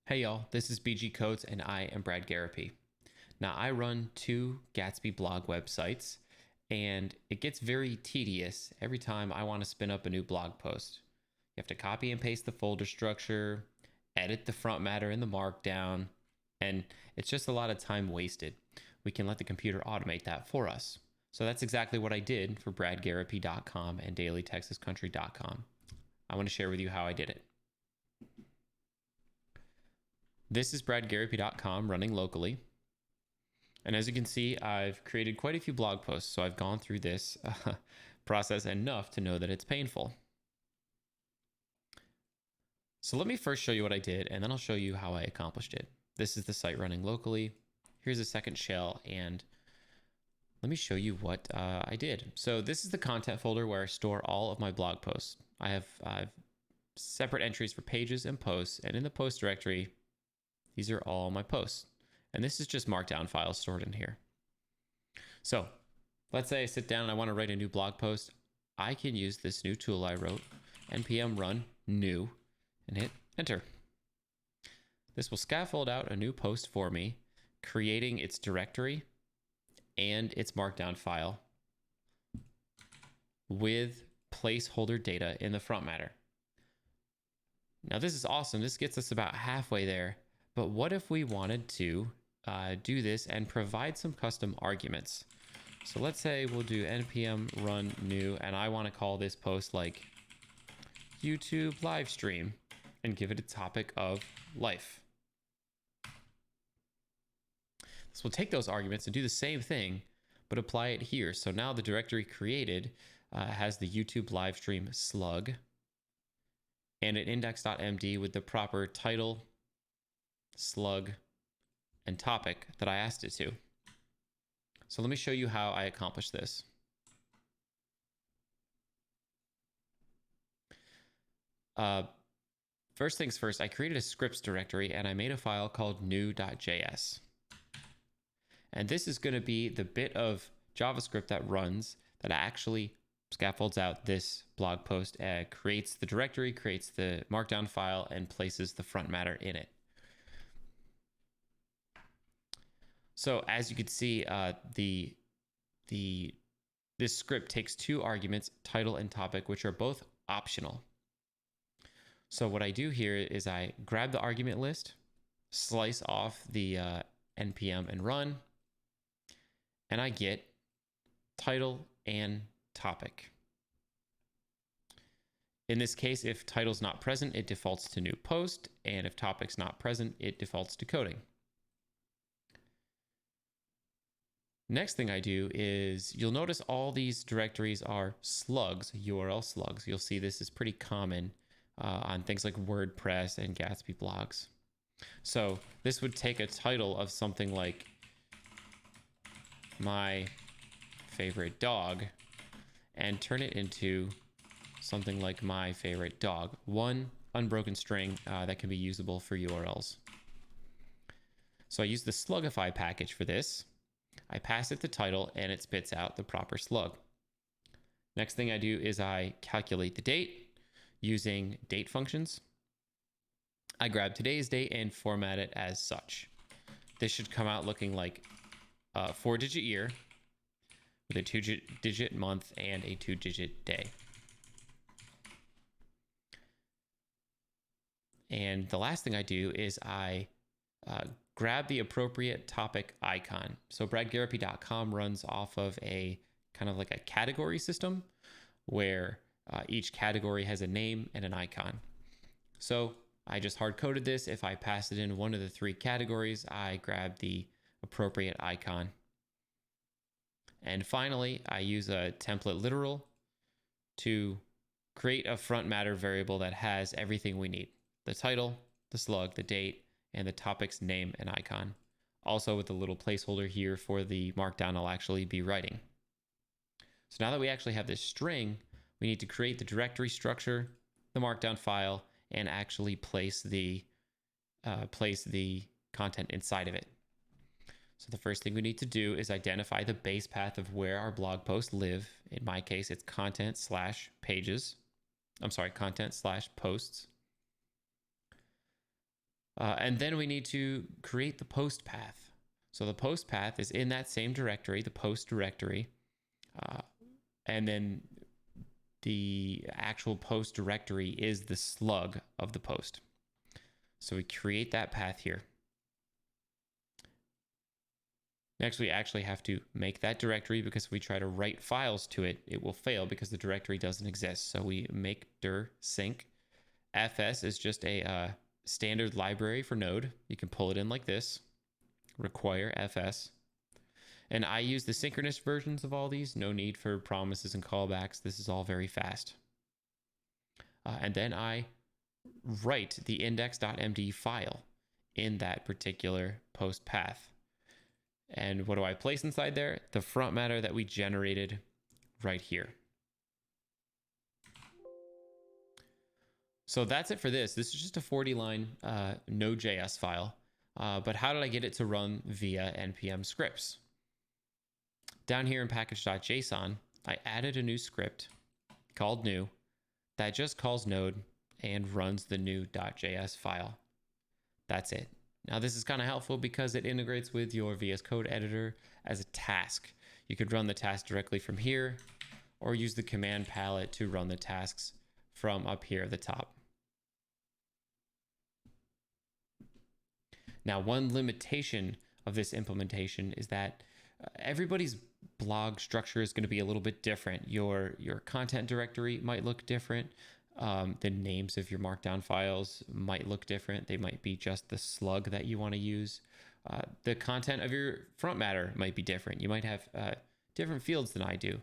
Hey y'all, this is BG Codes and I am bradgarropy. Now I run two Gatsby blog websites and it gets very tedious every time I want to spin up a new blog post. You have to copy and paste the folder structure, edit the front matter in the markdown, and it's just a lot of time wasted. We can let the computer automate that for us. So that's exactly what I did for bradgarropy.com and dailytexascountry.com. I want to share with you how I did it. This is bradgarropy.com running locally. And as you can see, I've created quite a few blog posts. So I've gone through this process enough to know that it's painful. So let me first show you what I did, and then I'll show you how I accomplished it. This is the site running locally. Here's a second shell, and let me show you what I did. So this is the content folder where I store all of my blog posts. I have separate entries for pages and posts, and in the post directory, these are all my posts. And this is just markdown files stored in here. So let's say I sit down and I want to write a new blog post. I can use this new tool I wrote, npm run new, and hit enter. This will scaffold out a new post for me, creating its directory and its markdown file with placeholder data in the front matter. Now this is awesome. This gets us about halfway there. But what if we wanted to do this and provide some custom arguments? So let's say we'll do npm run new, and I want to call this post like YouTube live stream and give it a topic of life. So we'll take those arguments and do the same thing, but apply it here. So now the directory created has the YouTube live stream slug and an index.md with the proper title, slug, and topic that I asked it to. So let me show you how I accomplished this. First things first, I created a scripts directory and I made a file called new.js. And this is going to be the bit of JavaScript that runs that actually scaffolds out this blog post, creates the directory, creates the markdown file, and places the front matter in it. So as you can see, this script takes two arguments, title and topic, which are both optional. So what I do here is I grab the argument list, slice off the npm and run, and I get title and topic. In this case, if title's not present, it defaults to new post, and if topic's not present, it defaults to coding. Next thing I do is you'll notice all these directories are slugs, URL slugs. You'll see this is pretty common on things like WordPress and Gatsby blogs. So this would take a title of something like my favorite dog and turn it into something like my favorite dog. One unbroken string that can be usable for URLs. So I use the Slugify package for this. I pass it the title and it spits out the proper slug. Next thing I do is I calculate the date using date functions. I grab today's date and format it as such. This should come out looking like a 4-digit year with a 2-digit month and a 2-digit day. And the last thing I do is I grab the appropriate topic icon. So bradgarropy.com runs off of a kind of like a category system where each category has a name and an icon. So I just hard coded this. If I pass it in one of the three categories, I grab the appropriate icon. And finally, I use a template literal to create a front matter variable that has everything we need: the title, the slug, the date, and the topic's name and icon. Also with a little placeholder here for the markdown I'll actually be writing. So now that we actually have this string, we need to create the directory structure, the markdown file, and actually place the content inside of it. So the first thing we need to do is identify the base path of where our blog posts live. In my case, it's content/posts. And then we need to create the post path. So the post path is in that same directory, the post directory. And then the actual post directory is the slug of the post. So we create that path here. Next, we actually have to make that directory, because if we try to write files to it, it will fail because the directory doesn't exist. So we make dir sync. Fs is just a standard library for Node. You can pull it in like this, require fs. And I use the synchronous versions of all these. No need for promises and callbacks. This is all very fast. And then I write the index.md file in that particular post path. And what do I place inside there? The front matter that we generated right here. So that's it for this. This is just a 40-line Node.js file. But how did I get it to run via npm scripts? Down here in package.json, I added a new script called new that just calls node and runs the new.js file. That's it. Now this is kind of helpful because it integrates with your VS Code editor as a task. You could run the task directly from here, or use the command palette to run the tasks from up here at the top. Now, one limitation of this implementation is that everybody's blog structure is going to be a little bit different. Your content directory might look different. The names of your markdown files might look different. They might be just the slug that you want to use. The content of your front matter might be different. You might have different fields than I do.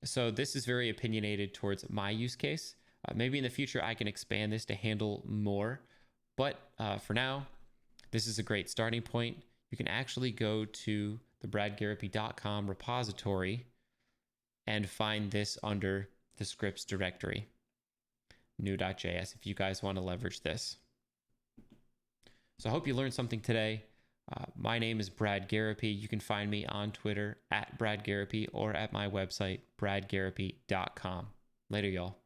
So this is very opinionated towards my use case. Maybe in the future I can expand this to handle more. But for now, this is a great starting point. You can actually go to the bradgarropy.com repository and find this under the scripts directory, new.js, if you guys want to leverage this. So I hope you learned something today. My name is Brad Garropy. You can find me on Twitter at Brad Garropy or at my website, bradgarropy.com. Later, y'all.